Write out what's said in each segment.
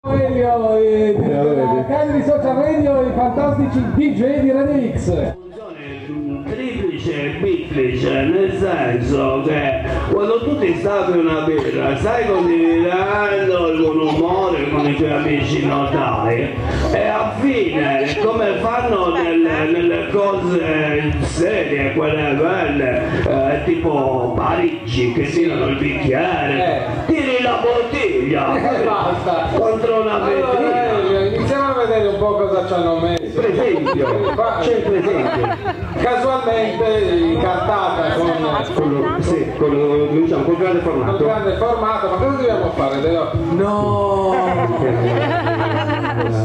Cagliari Social Radio, i fantastici DJ di Radio X. Triplice e biplice, nel senso che quando tu ti stavi una birra stai condividendo il buon umore con i tuoi amici notari e a fine, come fanno nelle cose serie, quelle belle, tipo Parigi che tirano il bicchiere, tiri la bottiglia Basta contro una vetrina. Iniziamo a vedere un po' cosa ci hanno messo. Per esempio, c'è il presente. Casualmente incartata con Col grande formato. ma cosa dobbiamo fare? No!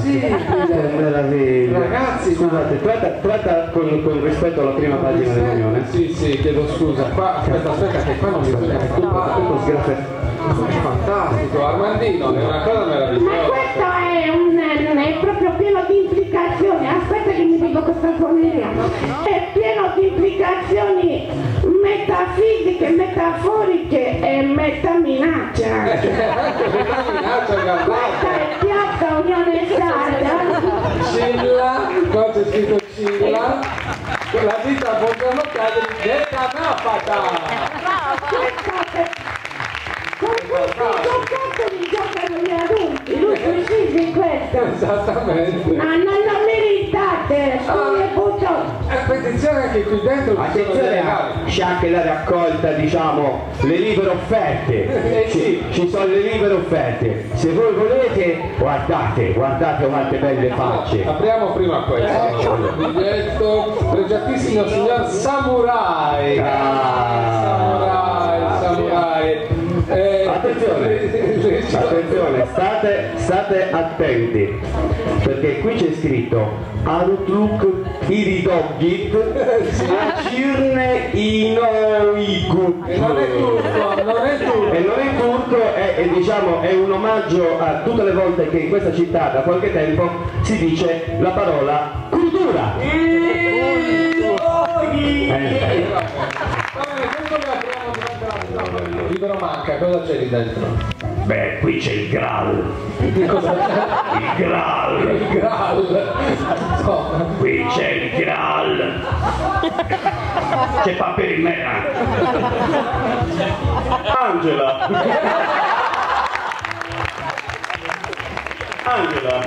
Sì, Che meraviglia. ragazzi, Scusate, tratta con rispetto alla prima pagina dell'Unione. sì, chiedo scusa. Qua, aspetta, che qua non mi vedo. Tutto sgraffiato. Fantastico, Armandino, è una cosa Ma meravigliosa. questo è proprio pieno di implicazioni. Aspetta che mi dico questa follia. È pieno di implicazioni metafisiche, metaforiche e metaminacce. Questa è Piazza Unione Sarda. Scilla, qua c'è scritto Scilla, la vita buongiorno Cagliari detta napata. Con questi giocattoli giocano gli adulti, lui precisi questo. Esattamente. Ma non lo meritate, come butto. Attenzione anche qui dentro Attenzione, c'è anche la raccolta, diciamo, le libere offerte. Ci sono le libere offerte. Se voi volete, guardate quante belle facce. Apriamo prima questo. Biglietto, pregiatissimo signor Samurai. Samurai. Attenzione, state attenti, perché qui c'è scritto Outlook Iridogit Cirne Inoigut. E non è turco. E non è turco, diciamo, è un omaggio a tutte le volte che in questa città da qualche tempo si dice la parola cultura. Libero manca, cosa c'è lì dentro? Beh, qui c'è il Graal. Cosa c'è? Il Graal. Il Graal. Insomma. Qui c'è il Graal. C'è Paperimera. Angela,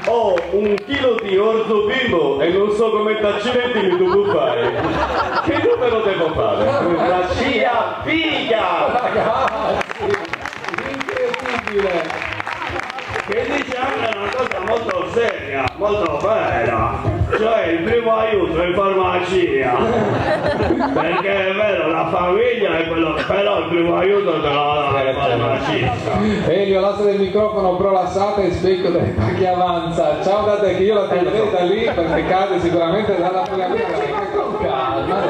ho 1 chilo di orzo vivo e non so come t'accidenti mi devo fare. Che numero devo fare? La scia figa! Ragazzi, incredibile. Che diciamo è una cosa molto seria, molto vera. Cioè il primo aiuto in farmacia. Perché è vero, la famiglia è quello, però il primo aiuto te lo dà il farmacista. Elio, l'asse del microfono prolassata e specchio delle pacche avanza. Ciao da te che io la toglierei da lì perché cade sicuramente dalla programmazione. Con calma,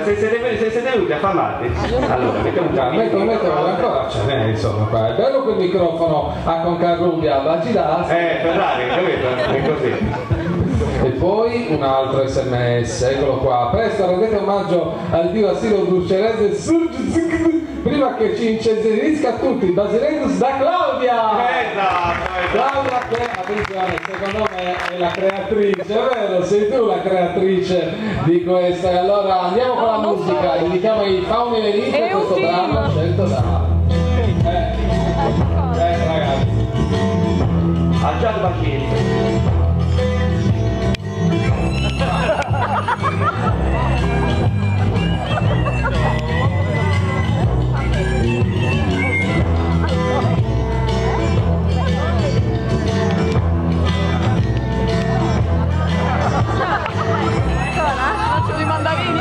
Se siete venuti a famarti, allora mettiamo metto ancora ce n'è, insomma qua. È bello quel microfono a Concarrubia, baci da Ferrari, capito? È così. E poi un altro sms, eccolo qua. Presto rendete omaggio al dio Assiro Dulcerese prima che ci incenserisca tutti. Basileus da Claudia! Claudia che, attenzione, secondo me è la creatrice, è vero? Sei tu la creatrice di questa. E allora andiamo con la musica, indichiamo i fauni e le lingue questo brano scelto da... ragazzi. A Gian Bacchini. I mandarini?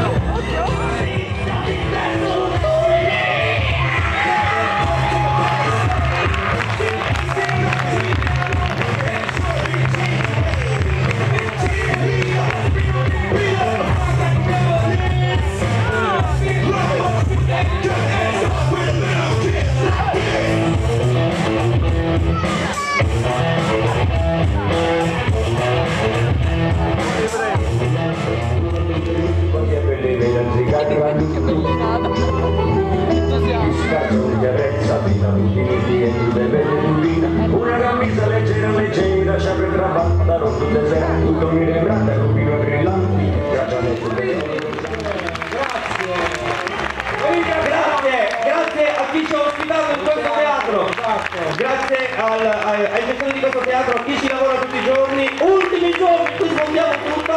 Grazie ai gestori di questo teatro, a chi ci lavora tutti i giorni, ultimi giorni in cui smontiamo tutto,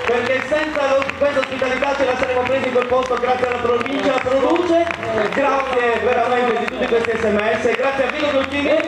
perché senza questa ospitalità ce la saremmo presi in quel posto grazie alla provincia, produce, grazie veramente di tutti questi sms, grazie a Vino Dolcini.